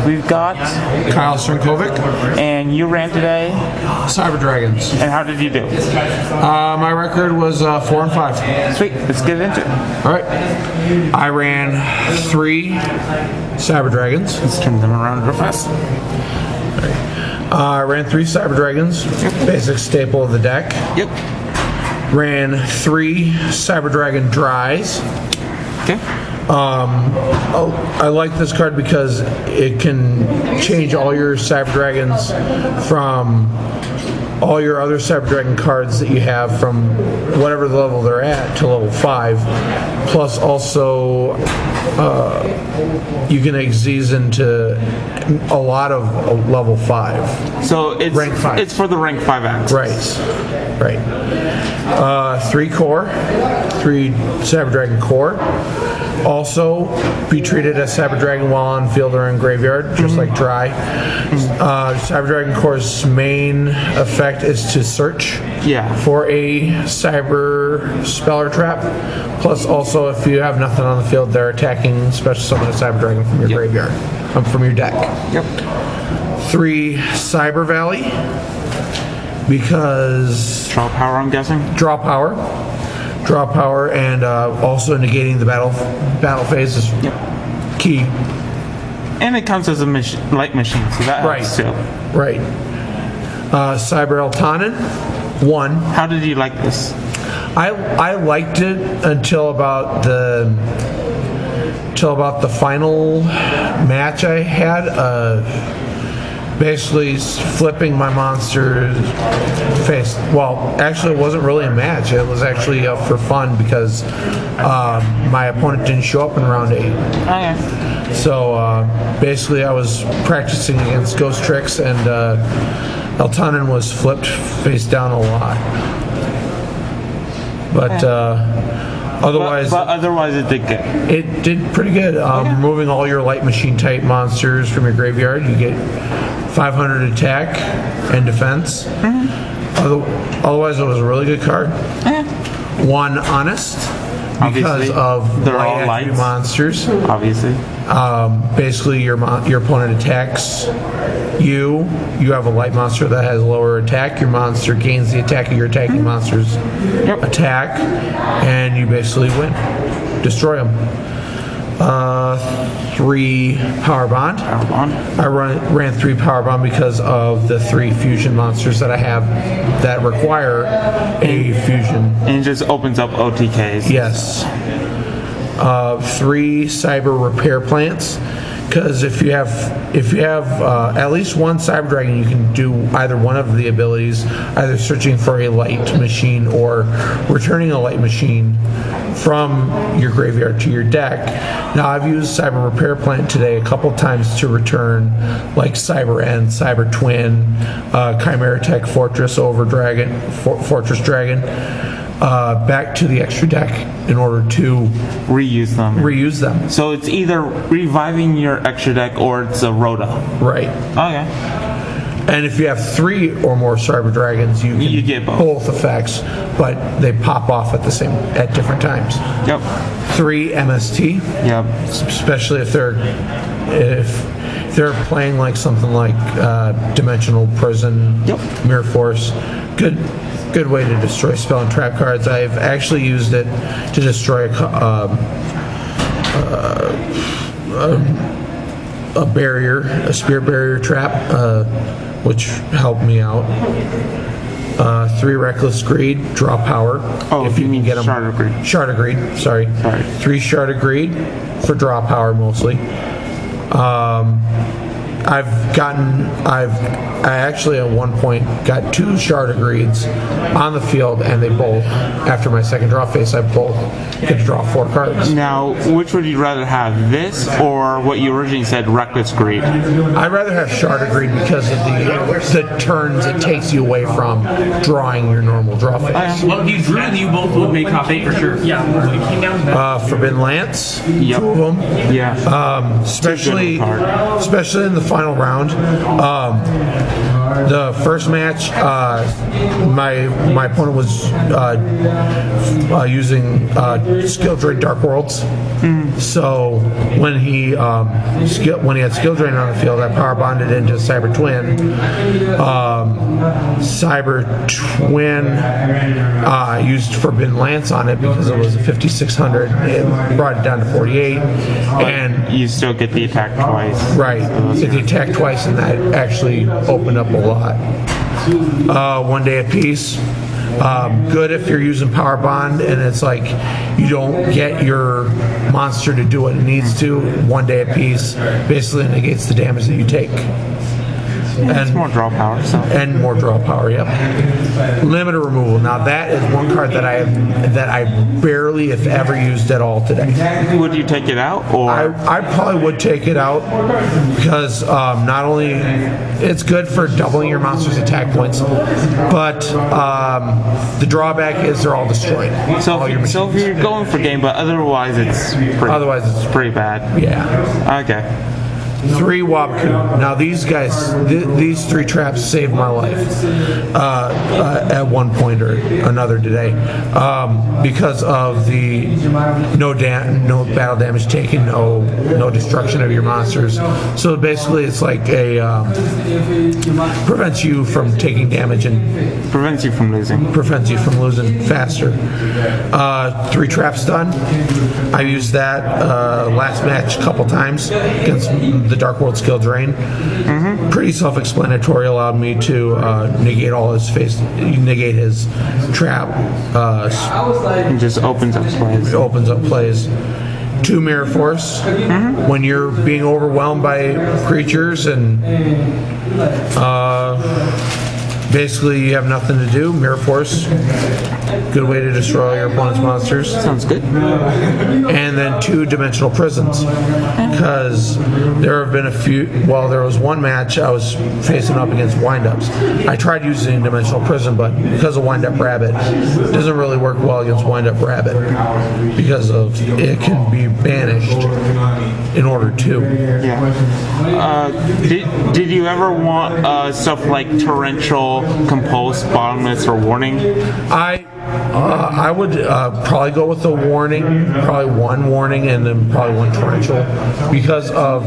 we've got Kyle Strinkovic. And you ran today? Cyber Dragons. And how did you do? My record was 4 and 5. Sweet, let's get into it. Alright. I ran 3 Cyber Dragons. Let's turn them around real fast. I ran 3 Cyber Dragons, basic staple of the deck. Yep. Ran 3 Cyber Dragon Dries. Okay. I like this card because it can change all your Cyber Dragons from all your other Cyber Dragon cards that you have from whatever the level they're at to level 5. Plus also you can exceed into a lot of level 5. So it's rank 5. It's for the rank 5 acts. Right. 3 core, 3 Cyber Dragon core. Also, be treated as Cyber Dragon while on field or in graveyard, just like Dry. Cyber Dragon Core's main effect is to search for a Cyber Spell or Trap. Plus, also, if you have nothing on the field, they're attacking Special Summon a Cyber Dragon from your graveyard, from your deck. 3 Cyber Valley, because... Draw power, I'm guessing? Draw power, and also negating the battle phase is key. And it counts as a light machine, so that helps too. Right. Cyber Eltanen, 1. How did you like this? I liked it until about the final match I had. Basically flipping my monster's face. Well, actually it wasn't really a match. It was actually for fun because my opponent didn't show up in round 8. Okay. So basically I was practicing against Ghost Tricks, and Eltanen was flipped face down a lot. But otherwise it did good. It did pretty good. Removing all your light machine type monsters from your graveyard, you get 500 attack and defense. Otherwise, it was a really good card. 1 honest, because of they're all light monsters. Obviously. Basically, your opponent attacks you. You have a light monster that has lower attack. Your monster gains the attack of your attacking monster's attack, and you basically win. Destroy them. 3 Power Bond. I ran 3 Power Bond because of the 3 fusion monsters that I have that require a fusion. And it just opens up OTKs. Yes. 3 Cyber Repair Plants, because if you have at least 1 Cyber Dragon, you can do either one of the abilities, either searching for a light machine or returning a light machine from your graveyard to your deck. Now, I've used Cyber Repair Plant today a couple times to return like Cyber End, Cyber Twin, Chimera Tech Fortress Fortress Dragon back to the extra deck in order to reuse them. So it's either reviving your extra deck or it's a Rhoda. Right. Okay. And if you have 3 or more Cyber Dragons, you get both effects, but they pop off at different times. 3 MST. Especially if they're playing like something like Dimensional Prison, Mirror Force. Good way to destroy spell and trap cards. I've actually used it to destroy a barrier, a spirit barrier trap, which helped me out. 3 Reckless Greed, draw power. If you can get them. Shard of Greed. Sorry. 3 Shard of Greed for draw power mostly. I actually at one point got 2 Shard of Greeds on the field, and they both, after my second draw phase, I both get to draw 4 cards. Now, which would you rather have, this or what you originally said, Reckless Greed? I'd rather have Shard of Greed because of the turns it takes you away from drawing your normal draw phase. Well, you drew, you both would make top 8 for sure. Forbidden Lance, 2 of them. Especially in the final round. The first match, my opponent was using skill drain Dark Worlds. So when he had skill drain on the field, I power bonded into Cyber Twin. Cyber Twin used Forbidden Lance on it because it was a 5600. It brought it down to 48, and you still get the attack twice. Right, get the attack twice, and that actually opened up a lot. 1 day apiece. Good if you're using Power Bond and it's like you don't get your monster to do what it needs to. 1 day apiece basically negates the damage that you take. And more draw power. So. And more draw power, yep. Limited removal. Now that is one card that I barely, if ever, used at all today. Would you take it out, or I probably would take it out because not only it's good for doubling your monster's attack points, but the drawback is they're all destroyed. So if you're going for game, but otherwise it's pretty bad. Yeah. Okay. 3 Wabku. Now these guys, these 3 traps saved my life at one point or another today because of the no battle damage taken, no destruction of your monsters. So basically, it's like a prevents you from taking damage and prevents you from losing. Prevents you from losing faster. 3 traps done. I used that last match a couple times against the Dark World skill drain. Pretty self-explanatory. Allowed me to negate his trap. It just opens up plays. It opens up plays. 2 Mirror Force. When you're being overwhelmed by creatures and basically you have nothing to do, Mirror Force, good way to destroy your opponent's monsters. Sounds good. And then 2 Dimensional Prisons, because there have been a few. Well, there was one match I was facing up against windups. I tried using Dimensional Prison, but because of Windup Rabbit, it doesn't really work well against Windup Rabbit because of it can be banished in order to. Yeah. Did you ever want stuff like Torrential, Compulse, Bottomless, or Warning? I would probably go with the warning, probably 1 warning and then probably 1 torrential, because of,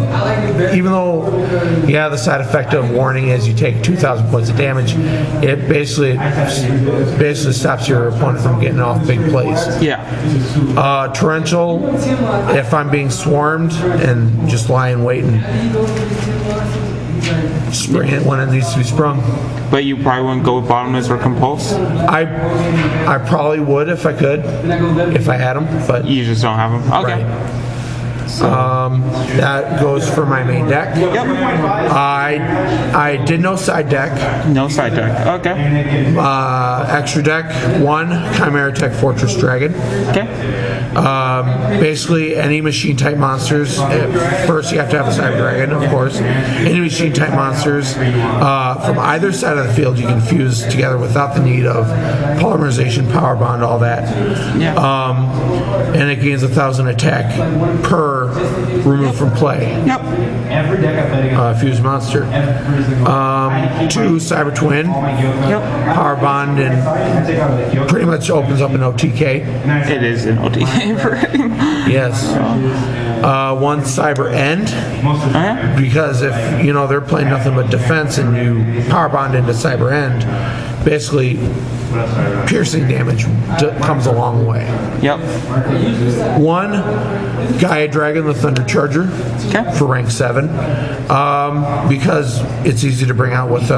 even though the side effect of warning is you take 2,000 points of damage, it basically stops your opponent from getting off big plays. Yeah. Torrential, if I'm being swarmed and just lie in wait and spring it when it needs to be sprung. But you probably wouldn't go with Bottomless or Compulse? I probably would if I could, if I had them, but you just don't have them. Okay. Right. That goes for my main deck. Yep. I did no side deck. No side deck. Okay. Extra deck 1 Chimera Tech Fortress Dragon. Okay. Basically, any machine type monsters. First, you have to have a Cyber Dragon, of course. Any machine type monsters from either side of the field you can fuse together without the need of polymerization, power bond, all that. Yeah. And it gains 1,000 attack per remove from play. Yep. Fused monster. 2 Cyber Twin. Yep. Power bond and pretty much opens up an OTK. It is an OTK for him. Yes. 1 Cyber End. Because if they're playing nothing but defense and you power bond into Cyber End, basically piercing damage comes a long way. Yep. 1 Gaia Dragon, the Thunder Charger, for rank 7, because it's easy to bring out with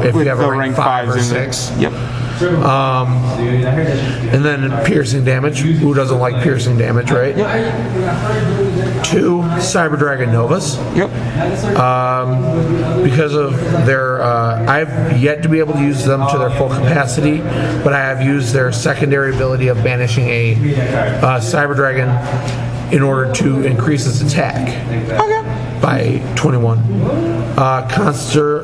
if you have a rank 5 or 6. Yep. And then piercing damage. Who doesn't like piercing damage, right? Yep. 2 Cyber Dragon Novas. Yep. Because of their, I've yet to be able to use them to their full capacity, but I have used their secondary ability of banishing a Cyber Dragon in order to increase its attack. Okay. by 21. Constellar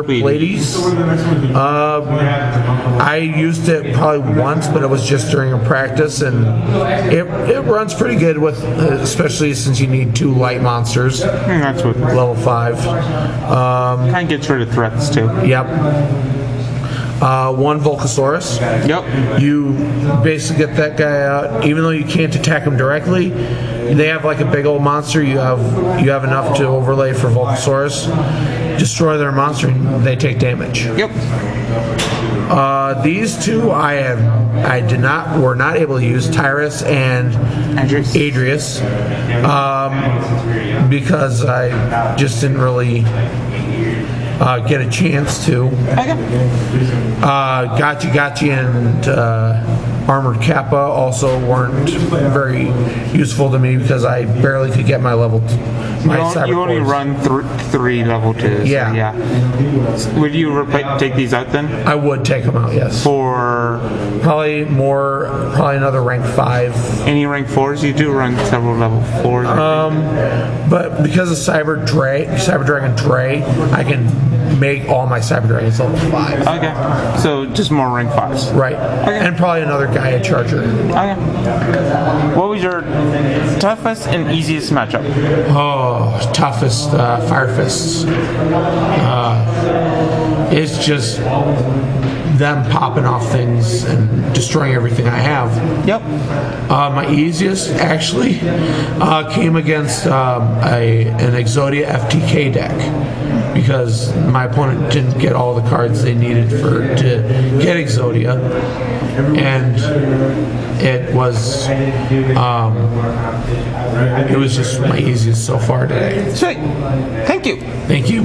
Pleiades. I used it probably once, but it was just during a practice, and it runs pretty good with, especially since you need 2 light monsters. That's what Level 5. kind of gets rid of threats too. Yep. 1 Volcasaurus. Yep. You basically get that guy out, even though you can't attack him directly. They have like a big old monster. You have enough to overlay for Volcasaurus. Destroy their monster, and they take damage. Yep. These 2 were not able to use, Tyrus and Adrius, because I just didn't really get a chance to. Okay. Gachi and Armored Kappa also weren't very useful to me because I barely could get my level. You only run 3 level 2s. Yeah. So yeah. Would you take these out then? I would take them out, yes. For Probably another rank 5. any rank 4s, you do run several level 4s. But because of Cyber Dragon Dre, I can make all my Cyber Dragons level 5. Okay. So just more rank 5s. Right. And probably another Gaia Charger. Okay. What was your toughest and easiest matchup? Oh, toughest Fire Fists. It's just them popping off things and destroying everything I have. Yep. My easiest actually came against an Exodia FTK deck because my opponent didn't get all the cards they needed to get Exodia, and it was just my easiest so far today. Sweet. Thank you. Thank you.